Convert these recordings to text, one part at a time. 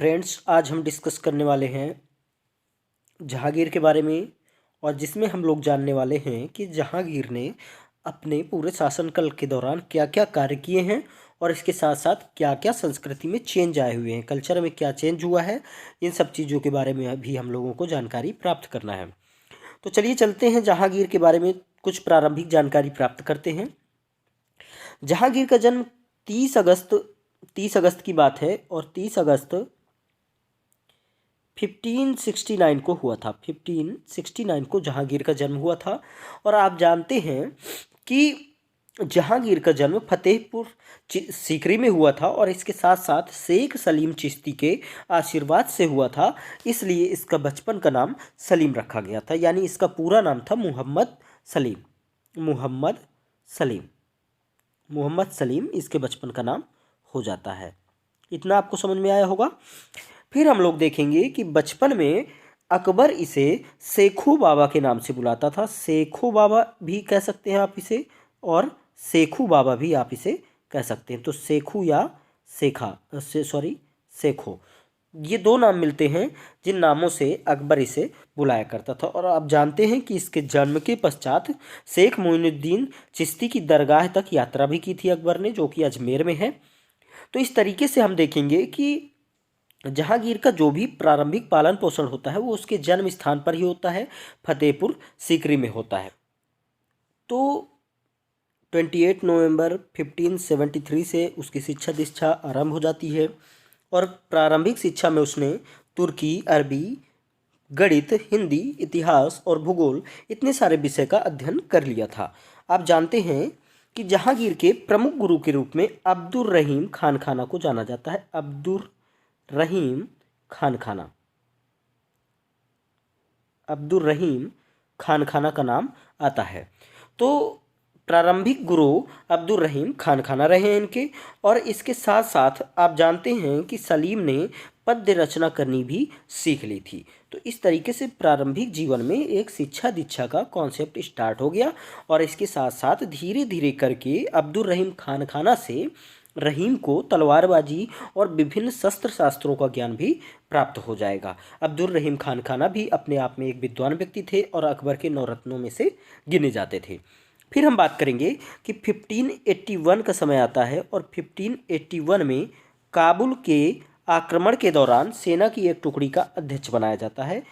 Friends, आज हम discuss करने वाले हैं जहांगीर के बारे में। और जिसमें हम लोग जानने वाले हैं कि जहांगीर ने अपने पूरे शासनकाल के दौरान क्या क्या कार्य किए हैं और इसके साथ साथ क्या क्या संस्कृति में चेंज आए हुए हैं, कल्चर में क्या चेंज हुआ है। इन सब चीज़ों के बारे में भी हम लोगों को जानकारी प्राप्त करना है। तो चलिए चलते हैं जहांगीर के बारे में कुछ प्रारंभिक जानकारी प्राप्त करते हैं। जहांगीर का जन्म 30 अगस्त की बात है और 30 अगस्त 1569 को हुआ था। 1569 को जहांगीर का जन्म हुआ था। और आप जानते हैं कि जहांगीर का जन्म फतेहपुर सीकरी में हुआ था और इसके साथ साथ शेख सलीम चिश्ती के आशीर्वाद से हुआ था। इसलिए इसका बचपन का नाम सलीम रखा गया था, यानी इसका पूरा नाम था मोहम्मद सलीम। मोहम्मद सलीम इसके बचपन का नाम हो जाता है। इतना आपको समझ में आया होगा। फिर हम लोग देखेंगे कि बचपन में अकबर इसे सेखू बाबा के नाम से बुलाता था। सेखू बाबा भी कह सकते हैं आप इसे, और सेखू बाबा भी आप इसे कह सकते हैं। तो सेखू या सेखो, ये दो नाम मिलते हैं जिन नामों से अकबर इसे बुलाया करता था। और आप जानते हैं कि इसके जन्म के पश्चात शेख मोइनुद्दीन चिश्ती की दरगाह तक यात्रा भी की थी अकबर ने, जो कि अजमेर में है। तो इस तरीके से हम देखेंगे कि जहांगीर का जो भी प्रारंभिक पालन पोषण होता है वो उसके जन्म स्थान पर ही होता है, फतेहपुर सीकरी में होता है। तो 28 नवंबर 1573 से उसकी शिक्षा दीक्षा आरंभ हो जाती है और प्रारंभिक शिक्षा में उसने तुर्की, अरबी, गणित, हिंदी, इतिहास और भूगोल इतने सारे विषय का अध्ययन कर लिया था। आप जानते हैं कि जहांगीर के प्रमुख गुरु के रूप में अब्दुर रहीम खान को जाना जाता है। अब्दुर रहीम खान खाना का नाम आता है। तो प्रारंभिक गुरु अब्दुर रहीम खाना रहे हैं इनके। और इसके साथ साथ आप जानते हैं कि सलीम ने पद्य रचना करनी भी सीख ली थी। तो इस तरीके से प्रारंभिक जीवन में एक शिक्षा दीक्षा का कॉन्सेप्ट स्टार्ट हो गया। और इसके साथ साथ धीरे धीरे करके अब्दुर रहीम खाना से रहीम को तलवारबाजी और विभिन्न शस्त्र शास्त्रों का ज्ञान भी प्राप्त हो जाएगा। अब्दुर रहीम खाना भी अपने आप में एक विद्वान व्यक्ति थे और अकबर के नवरत्नों में से गिने जाते थे। फिर हम बात करेंगे कि 1581 का समय आता है और 1581 में काबुल के आक्रमण के दौरान सेना की एक टुकड़ी का अध्यक्ष बनाया जाता है।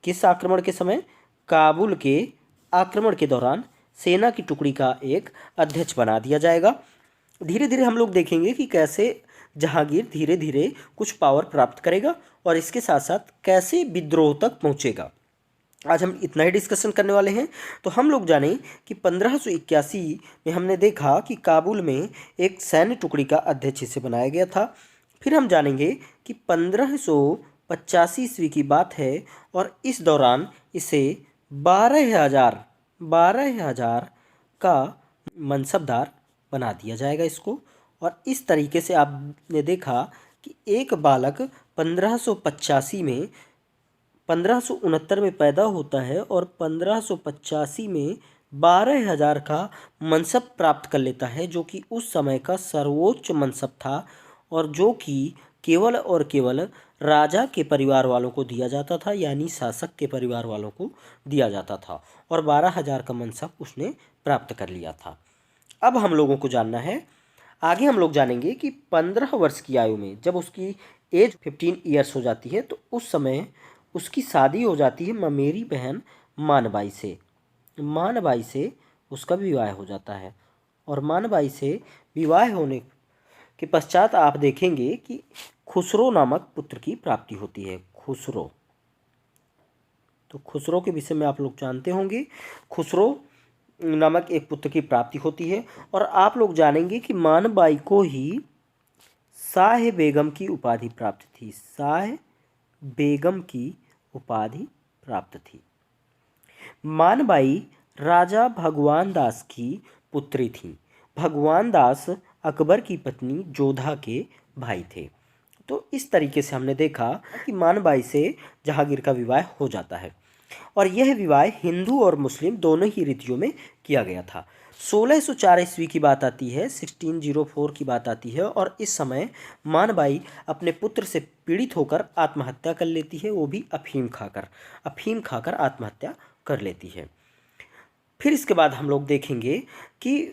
किस आक्रमण के समय? काबुल के आक्रमण के दौरान सेना की टुकड़ी का एक अध्यक्ष बना दिया जाएगा। धीरे धीरे हम लोग देखेंगे कि कैसे जहांगीर धीरे धीरे कुछ पावर प्राप्त करेगा और इसके साथ साथ कैसे विद्रोह तक पहुंचेगा। आज हम इतना ही डिस्कशन करने वाले हैं। तो हम लोग जानें कि 1581 में हमने देखा कि काबुल में एक सैन्य टुकड़ी का अध्यक्ष इसे बनाया गया था। फिर हम जानेंगे कि 1585 ईस्वी की बात है और इस दौरान इसे 12,000 का मनसबदार बना दिया जाएगा इसको। और इस तरीके से आपने देखा कि एक बालक 1569 में पैदा होता है और 1585 में 12,000 का मनसब प्राप्त कर लेता है, जो कि उस समय का सर्वोच्च मनसब था और जो कि केवल और केवल राजा के परिवार वालों को दिया जाता था, यानी शासक के परिवार वालों को दिया जाता था। और 12,000 का मनसब उसने प्राप्त कर लिया था। अब हम लोगों को जानना है, आगे हम लोग जानेंगे कि 15 वर्ष की आयु में जब उसकी एज 15 ईयर्स हो जाती है तो उस समय उसकी शादी हो जाती है ममेरी बहन मानबाई से उसका विवाह हो जाता है। और मानबाई से विवाह होने के पश्चात आप देखेंगे कि खुसरो नामक पुत्र की प्राप्ति होती है। तो खुसरो के विषय में आप लोग जानते होंगे। खुसरो नामक एक पुत्र की प्राप्ति होती है और आप लोग जानेंगे कि मानबाई को ही शाह बेगम की उपाधि प्राप्त थी। मानबाई राजा भगवान दास की पुत्री थी। भगवान दास अकबर की पत्नी जोधा के भाई थे। तो इस तरीके से हमने देखा कि मानबाई से जहांगीर का विवाह हो जाता है। और यह विवाह हिंदू और मुस्लिम दोनों ही रीतियों में किया गया था। 1604 ईस्वी की बात आती है, 1604 की बात आती है, और इस समय मानबाई अपने पुत्र से पीड़ित होकर आत्महत्या कर लेती है, वो भी अफीम खाकर आत्महत्या कर लेती है। फिर इसके बाद हम लोग देखेंगे कि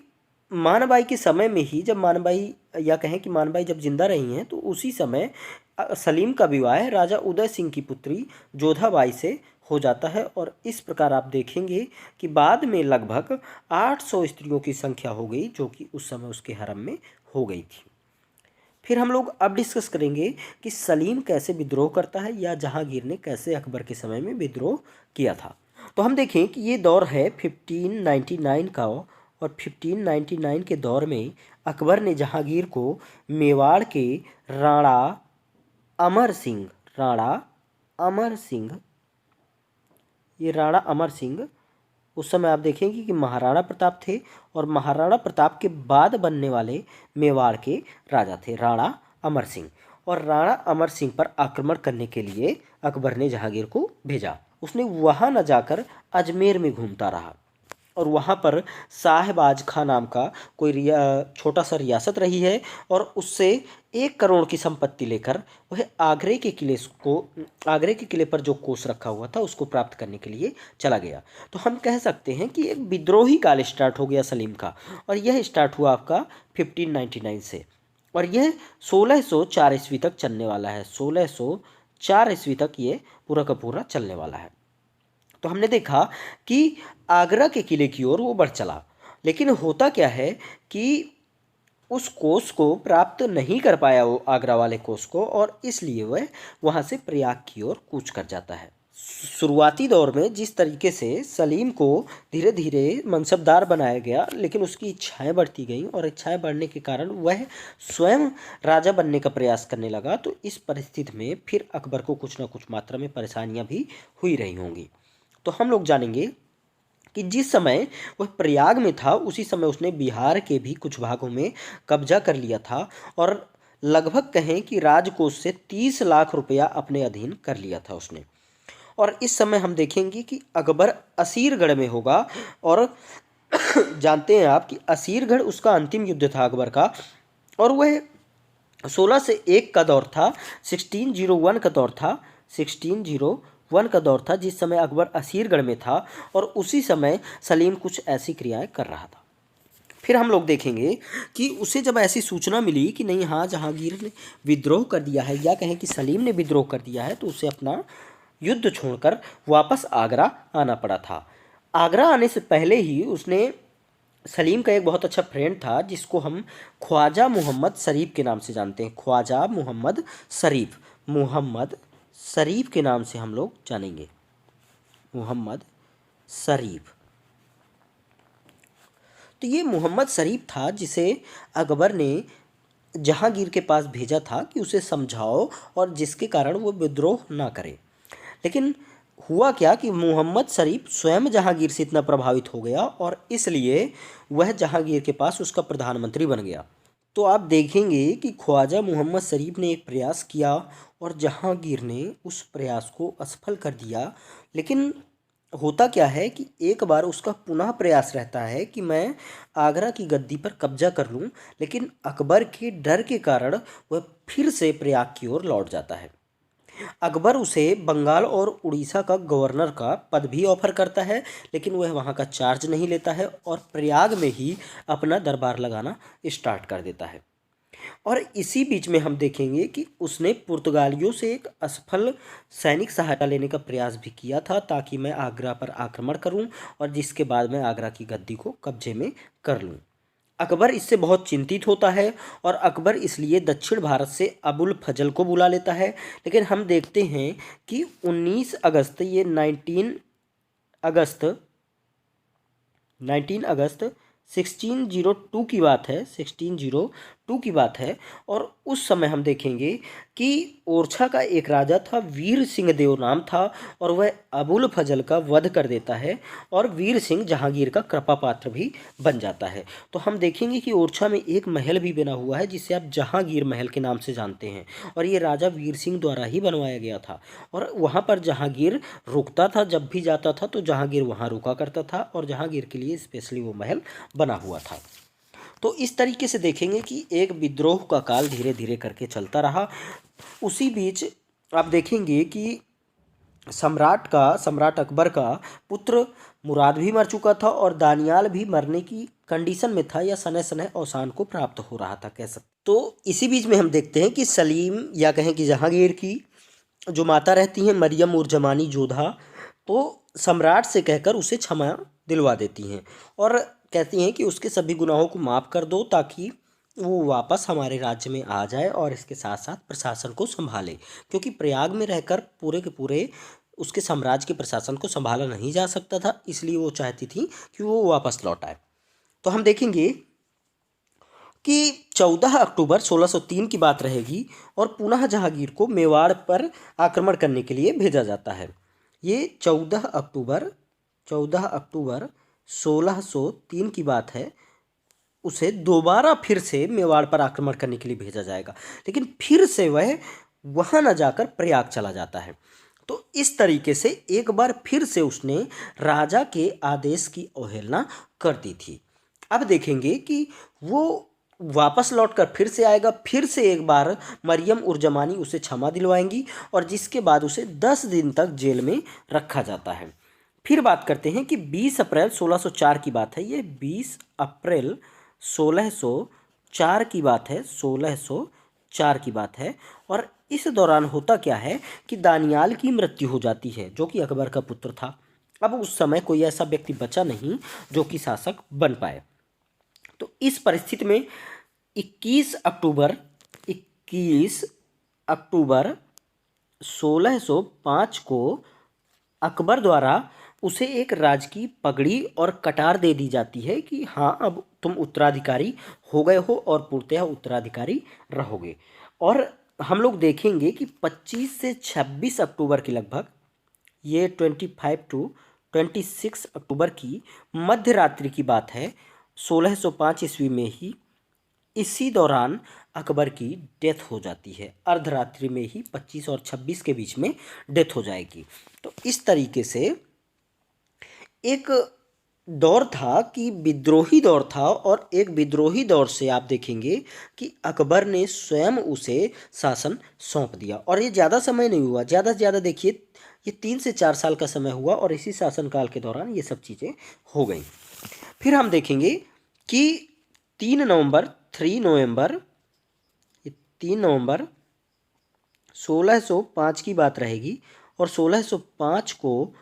मानबाई के समय में ही, जब मानबाई, या कहें कि मानबाई जब जिंदा रही हैं, तो उसी समय सलीम का विवाह राजा उदय सिंह की पुत्री जोधाबाई से हो जाता है। और इस प्रकार आप देखेंगे कि बाद में लगभग 800 स्त्रियों की संख्या हो गई, जो कि उस समय उसके हरम में हो गई थी। फिर हम लोग अब डिस्कस करेंगे कि सलीम कैसे विद्रोह करता है, या जहांगीर ने कैसे अकबर के समय में विद्रोह किया था। तो हम देखें कि ये दौर है 1599 का, और 1599 के दौर में अकबर ने जहांगीर को मेवाड़ के राणा अमर सिंह, ये राणा अमर सिंह, उस समय आप देखेंगे कि महाराणा प्रताप थे, और महाराणा प्रताप के बाद बनने वाले मेवाड़ के राजा थे राणा अमर सिंह। और राणा अमर सिंह पर आक्रमण करने के लिए अकबर ने जहांगीर को भेजा। उसने वहाँ न जाकर अजमेर में घूमता रहा, और वहाँ पर साहिबाज खां नाम का कोई छोटा सा रियासत रही है, और उससे 1 करोड़ की संपत्ति लेकर वह आगरे के किले पर जो कोष रखा हुआ था उसको प्राप्त करने के लिए चला गया। तो हम कह सकते हैं कि एक विद्रोही काल स्टार्ट हो गया सलीम का, और यह स्टार्ट हुआ आपका 1599 से, और यह 1604 ईस्वी तक चलने वाला है। 1604 ईस्वी तक ये पूरा का पूरा चलने वाला है। तो हमने देखा कि आगरा के किले की ओर वो बढ़ चला, लेकिन होता क्या है कि उस कोष को प्राप्त नहीं कर पाया वो आगरा वाले कोष को, और इसलिए वह वहाँ से प्रयाग की ओर कूच कर जाता है। शुरुआती दौर में जिस तरीके से सलीम को धीरे धीरे मनसबदार बनाया गया, लेकिन उसकी इच्छाएं बढ़ती गईं, और इच्छाएं बढ़ने के कारण वह स्वयं राजा बनने का प्रयास करने लगा। तो इस परिस्थिति में फिर अकबर को कुछ ना कुछ मात्रा में परेशानियां भी हुई रही होंगी। तो हम लोग जानेंगे कि जिस समय वह प्रयाग में था, उसी समय उसने बिहार के भी कुछ भागों में कब्जा कर लिया था, और लगभग कहें कि राजकोष से 30 लाख रुपया अपने अधीन कर लिया था उसने। और इस समय हम देखेंगे कि अकबर असीरगढ़ में होगा, और जानते हैं आप कि असीरगढ़ उसका अंतिम युद्ध था अकबर का, और वह 16 से 1 का दौर था, 1601 का दौर था, 1601 का दौर था, जिस समय अकबर असीरगढ़ में था, और उसी समय सलीम कुछ ऐसी क्रियाएं कर रहा था। फिर हम लोग देखेंगे कि उसे जब ऐसी सूचना मिली कि नहीं, हाँ, जहांगीर ने विद्रोह कर दिया है, या कहें कि सलीम ने विद्रोह कर दिया है, तो उसे अपना युद्ध छोड़कर वापस आगरा आना पड़ा था। आगरा आने से पहले ही उसने, सलीम का एक बहुत अच्छा फ्रेंड था जिसको हम ख्वाजा मोहम्मद शरीफ के नाम से जानते हैं। ख्वाजा मोहम्मद शरीफ के नाम से हम लोग जानेंगे, मोहम्मद शरीफ। तो ये मोहम्मद शरीफ था जिसे अकबर ने जहांगीर के पास भेजा था कि उसे समझाओ, और जिसके कारण वो विद्रोह ना करे। लेकिन हुआ क्या कि मोहम्मद शरीफ स्वयं जहांगीर से इतना प्रभावित हो गया, और इसलिए वह जहांगीर के पास उसका प्रधानमंत्री बन गया। तो आप देखेंगे कि ख्वाजा मोहम्मद शरीफ ने एक प्रयास किया, और जहांगीर ने उस प्रयास को असफल कर दिया। लेकिन होता क्या है कि एक बार उसका पुनः प्रयास रहता है कि मैं आगरा की गद्दी पर कब्जा कर लूं, लेकिन अकबर के डर के कारण वह फिर से प्रयाग की ओर लौट जाता है। अकबर उसे बंगाल और उड़ीसा का गवर्नर का पद भी ऑफर करता है, लेकिन वह वहाँ का चार्ज नहीं लेता है, और प्रयाग में ही अपना दरबार लगाना स्टार्ट कर देता है। और इसी बीच में हम देखेंगे कि उसने पुर्तगालियों से एक असफल सैनिक सहायता लेने का प्रयास भी किया था, ताकि मैं आगरा पर आक्रमण करूं, और जिसके बाद मैं आगरा की गद्दी को कब्जे में कर लूं। अकबर इससे बहुत चिंतित होता है, और अकबर इसलिए दक्षिण भारत से अबुल फजल को बुला लेता है। लेकिन हम देखते हैं कि 19 अगस्त, ये 19 अगस्त 1602 की बात है, 1602 टू की बात है। और उस समय हम देखेंगे कि ओरछा का एक राजा था, वीर सिंह देव नाम था, और वह अबुल फजल का वध कर देता है और वीर सिंह जहांगीर का कृपा पात्र भी बन जाता है। तो हम देखेंगे कि ओरछा में एक महल भी बना हुआ है जिसे आप जहांगीर महल के नाम से जानते हैं, और ये राजा वीर सिंह द्वारा ही बनवाया गया था। और वहाँ पर जहांगीर रुकता था, जब भी जाता था तो जहांगीर वहाँ रुका करता था, और जहांगीर के लिए स्पेशली वो महल बना हुआ था। तो इस तरीके से देखेंगे कि एक विद्रोह का काल धीरे धीरे करके चलता रहा। उसी बीच आप देखेंगे कि सम्राट अकबर का पुत्र मुराद भी मर चुका था, और दानियाल भी मरने की कंडीशन में था, या सने सने अवसान को प्राप्त हो रहा था, कह सकते। तो इसी बीच में हम देखते हैं कि सलीम, या कहें कि जहांगीर की जो माता रहती हैं मरियम उर जमानी जोधा, तो सम्राट से कहकर उसे क्षमा दिलवा देती हैं और कहती हैं कि उसके सभी गुनाहों को माफ़ कर दो, ताकि वो वापस हमारे राज्य में आ जाए और इसके साथ साथ प्रशासन को संभाले, क्योंकि प्रयाग में रहकर पूरे के पूरे उसके साम्राज्य के प्रशासन को संभाला नहीं जा सकता था, इसलिए वो चाहती थी कि वो वापस लौट आए। तो हम देखेंगे कि 14 अक्टूबर 1603 की बात रहेगी, और पुनः जहांगीर को मेवाड़ पर आक्रमण करने के लिए भेजा जाता है। ये 14 अक्टूबर 1603 की बात है। उसे दोबारा फिर से मेवाड़ पर आक्रमण करने के लिए भेजा जाएगा, लेकिन फिर से वह वहां न जाकर प्रयाग चला जाता है। तो इस तरीके से एक बार फिर से उसने राजा के आदेश की अवहेलना कर दी थी। अब देखेंगे कि वो वापस लौटकर फिर से आएगा, फिर से एक बार मरियम उर जमानी उसे क्षमा दिलवाएंगी, और जिसके बाद उसे 10 दिन तक जेल में रखा जाता है। फिर बात करते हैं कि 20 अप्रैल 1604 की बात है। ये 20 अप्रैल 1604 की बात है, 1604 की बात है। और इस दौरान होता क्या है कि दानियाल की मृत्यु हो जाती है, जो कि अकबर का पुत्र था। अब उस समय कोई ऐसा व्यक्ति बचा नहीं जो कि शासक बन पाए। तो इस परिस्थिति में 21 अक्टूबर 21 अक्टूबर 1605 को अकबर द्वारा उसे एक राजकीय पगड़ी और कटार दे दी जाती है कि हाँ, अब तुम उत्तराधिकारी हो गए हो और पूर्णतः उत्तराधिकारी रहोगे। और हम लोग देखेंगे कि 25 से 26 अक्टूबर के लगभग, ये 25 टू 26 अक्टूबर की मध्य रात्रि की बात है, 1605 ईस्वी में ही इसी दौरान अकबर की डेथ हो जाती है। अर्धरात्रि में ही 25 और 26 के बीच में डेथ हो जाएगी। तो इस तरीके से एक दौर था कि विद्रोही दौर था, और एक विद्रोही दौर से आप देखेंगे कि अकबर ने स्वयं उसे शासन सौंप दिया। और ये ज़्यादा समय नहीं हुआ, ज़्यादा से ज़्यादा देखिए ये 3 से 4 साल का समय हुआ, और इसी शासनकाल के दौरान ये सब चीज़ें हो गई। फिर हम देखेंगे कि 3 नवंबर 3 नवंबर ये 3 नवंबर 1605 की बात रहेगी, और 1605 को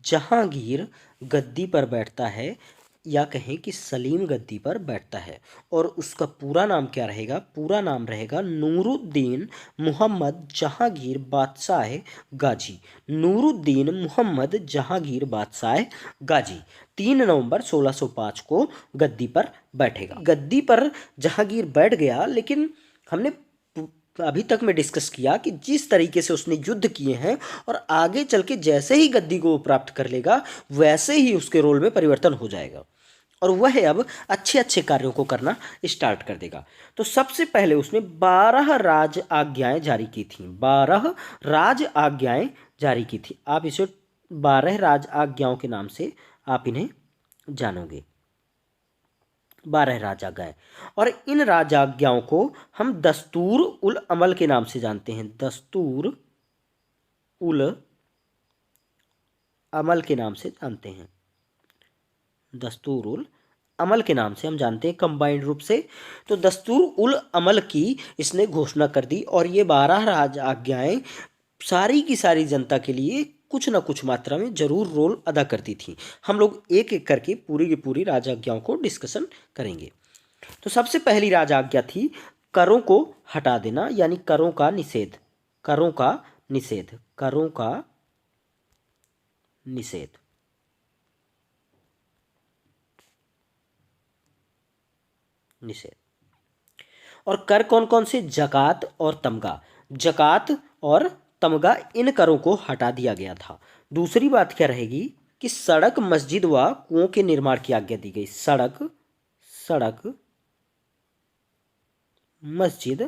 जहांगीर गद्दी पर बैठता है, या कहें कि सलीम गद्दी पर बैठता है। और उसका पूरा नाम क्या रहेगा? पूरा नाम रहेगा नूरुद्दीन मोहम्मद जहांगीर बादशाह गाजी। नूरुद्दीन मोहम्मद जहांगीर बादशाह गाजी 3 नवंबर 1605 को गद्दी पर बैठेगा। गद्दी पर जहांगीर बैठ गया, लेकिन हमने अभी तक में डिस्कस किया कि जिस तरीके से उसने युद्ध किए हैं, और आगे चल के जैसे ही गद्दी को प्राप्त कर लेगा, वैसे ही उसके रोल में परिवर्तन हो जाएगा, और वह अब अच्छे अच्छे कार्यों को करना स्टार्ट कर देगा। तो सबसे पहले उसने 12 राज आज्ञाएं जारी की थी। 12 राज आज्ञाएं जारी की थी। आप इसे 12 राज आज्ञाओं के नाम से आप इन्हें जानोगे, 12 राजाज्ञाएं। और इन राजाज्ञाओं को हम दस्तूर उल अमल के नाम से जानते हैं। दस्तूर उल अमल के नाम से जानते हैं। दस्तूर उल अमल के नाम से हम जानते हैं कंबाइंड रूप से। तो दस्तूर उल अमल की इसने घोषणा कर दी, और ये 12 राज आज्ञाएं सारी की सारी जनता के लिए कुछ ना कुछ मात्रा में जरूर रोल अदा करती थी। हम लोग एक एक करके पूरी की पूरी राजाज्ञाओं को डिस्कशन करेंगे। तो सबसे पहली राजाज्ञा थी करों को हटा देना, यानी करों का निषेध। करों का निषेध, करों का निषेध। निषेध। और कर कौन कौन से? जकात और तमगा। जकात और तमगा, इन करों को हटा दिया गया था। दूसरी बात क्या रहेगी कि सड़क, मस्जिद व कुओं के निर्माण की आज्ञा दी गई। सड़क, मस्जिद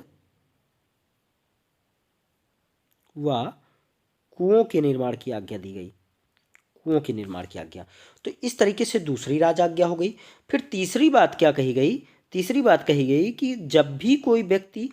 व कुओं के निर्माण की आज्ञा दी गई। कुओं के निर्माण की आज्ञा। तो इस तरीके से दूसरी राज आज्ञा हो गई। फिर तीसरी बात क्या कही गई? तीसरी बात कही गई कि जब भी कोई व्यक्ति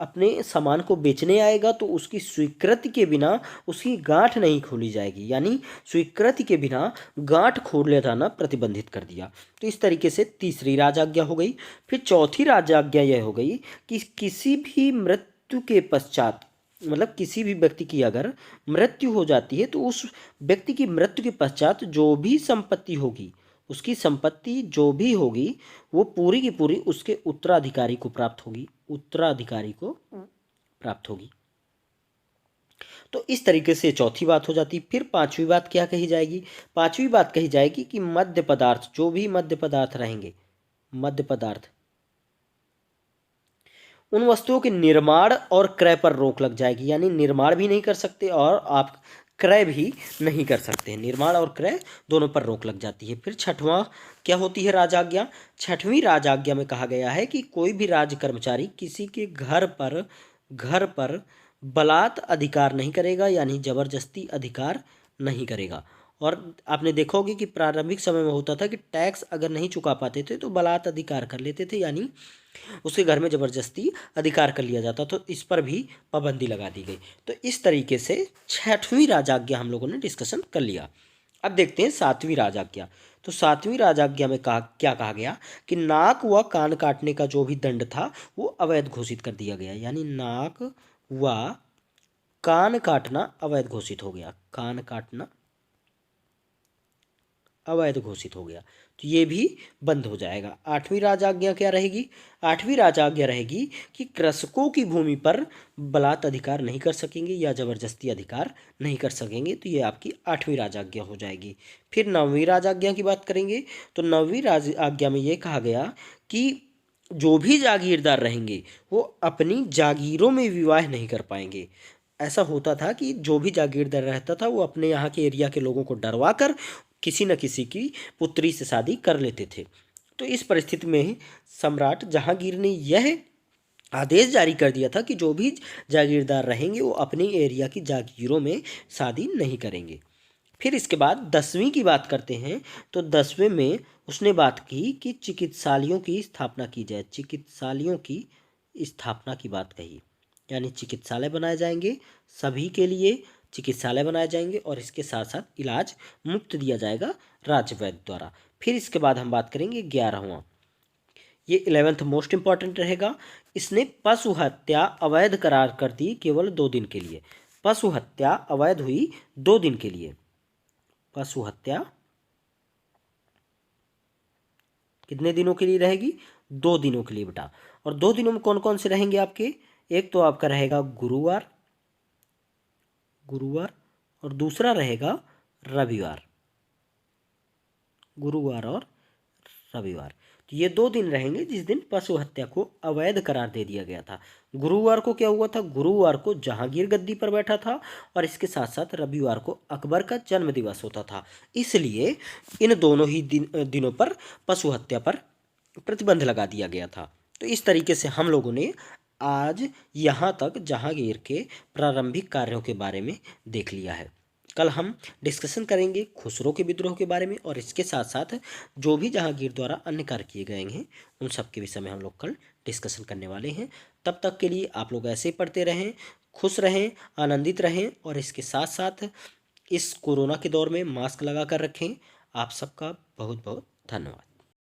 अपने सामान को बेचने आएगा तो उसकी स्वीकृति के बिना उसकी गांठ नहीं खोली जाएगी, यानी स्वीकृति के बिना गांठ खोल ले जाना प्रतिबंधित कर दिया। तो इस तरीके से तीसरी राज आज्ञा हो गई। फिर चौथी राज आज्ञा यह हो गई कि किसी भी मृत्यु के पश्चात, मतलब किसी भी व्यक्ति की अगर मृत्यु हो जाती है तो उस व्यक्ति की मृत्यु के पश्चात जो भी संपत्ति होगी, उसकी संपत्ति जो भी होगी वो पूरी की पूरी उसके उत्तराधिकारी को प्राप्त होगी। उत्तराधिकारी को प्राप्त होगी। तो इस तरीके से चौथी बात हो जाती। फिर पांचवी बात क्या कही जाएगी? पांचवी बात कही जाएगी कि मद्य पदार्थ, जो भी मद्य पदार्थ रहेंगे, मद्य पदार्थ, उन वस्तुओं के निर्माण और क्रय पर रोक लग जाएगी, यानी निर्माण भी नहीं कर सकते और आप क्रय भी नहीं कर सकते हैं। निर्माण और क्रय दोनों पर रोक लग जाती है। फिर छठवां क्या होती है राजाज्ञा? छठवीं राजाज्ञा में कहा गया है कि कोई भी राज कर्मचारी किसी के घर पर बलात् अधिकार नहीं करेगा, यानी जबरदस्ती अधिकार नहीं करेगा। और आपने देखा होगा कि प्रारंभिक समय में होता था कि टैक्स अगर नहीं चुका पाते थे तो बलात् अधिकार कर लेते थे, यानी उसके घर में ज़बरदस्ती अधिकार कर लिया जाता। तो इस पर भी पाबंदी लगा दी गई। तो इस तरीके से छठवीं राजाज्ञा हम लोगों ने डिस्कशन कर लिया। अब देखते हैं सातवीं राजाज्ञा। तो सातवीं राजाज्ञा में क्या कहा गया कि नाक व कान काटने का जो भी दंड था वो अवैध घोषित कर दिया गया, यानी नाक व कान काटना अवैध घोषित हो गया। कान काटना अवैध घोषित हो गया, तो ये भी बंद हो जाएगा। आठवीं राजाज्ञा क्या रहेगी? आठवीं राजाज्ञा रहेगी कि कृषकों की भूमि पर बलात् अधिकार नहीं कर सकेंगे या जबरदस्ती अधिकार नहीं कर सकेंगे। तो ये आपकी आठवीं राजाज्ञा हो जाएगी। फिर नौवीं राजाज्ञा की बात करेंगे तो नौवीं राजाज्ञा में ये कहा गया कि जो भी जागीरदार रहेंगे वो अपनी जागीरों में विवाह नहीं कर पाएंगे। ऐसा होता था कि जो भी जागीरदार रहता था वो अपने यहाँ के एरिया के लोगों को डरवा कर किसी न किसी की पुत्री से शादी कर लेते थे। तो इस परिस्थिति में सम्राट जहांगीर ने यह आदेश जारी कर दिया था कि जो भी जागीरदार रहेंगे वो अपने एरिया की जागीरों में शादी नहीं करेंगे। फिर इसके बाद 10वीं की बात करते हैं। तो 10वें में उसने बात की कि चिकित्सालयों की स्थापना की जाए। चिकित्सालयों की स्थापना की बात कही, यानी चिकित्सालय बनाए जाएंगे, सभी के लिए चिकित्सालय बनाए जाएंगे और इसके साथ साथ इलाज मुफ्त दिया जाएगा राज्य वैद्य द्वारा। फिर इसके बाद हम बात करेंगे 11वां, ये 11th मोस्ट इंपॉर्टेंट रहेगा। इसने पशु हत्या अवैध करार कर दी केवल 2 दिन के लिए। पशु हत्या अवैध हुई 2 दिन के लिए। पशु हत्या कितने दिनों के लिए रहेगी? 2 दिनों के लिए बेटा। और 2 दिनों में कौन कौन से रहेंगे आपके? एक तो आपका रहेगा गुरुवार और दूसरा रहेगा रविवार। गुरुवार और रविवार, तो ये 2 दिन रहेंगे जिस दिन पशु हत्या को अवैध करार दे दिया गया था। गुरुवार को क्या हुआ था? गुरुवार को जहांगीर गद्दी पर बैठा था और इसके साथ साथ रविवार को अकबर का जन्म दिवस होता था, इसलिए इन दोनों ही दिनों पर पशु हत्या पर प्रतिबंध लगा दिया गया था। तो इस तरीके से हम लोगों ने आज यहाँ तक जहांगीर के प्रारंभिक कार्यों के बारे में देख लिया है। कल हम डिस्कशन करेंगे खुसरो के विद्रोह के बारे में और इसके साथ साथ जो भी जहांगीर द्वारा अन्य कार्य किए गए हैं उन सब के विषय में हम लोग कल डिस्कशन करने वाले हैं। तब तक के लिए आप लोग ऐसे ही पढ़ते रहें, खुश रहें, आनंदित रहें और इसके साथ साथ इस कोरोना के दौर में मास्क लगा कर रखें। आप सबका बहुत बहुत धन्यवाद।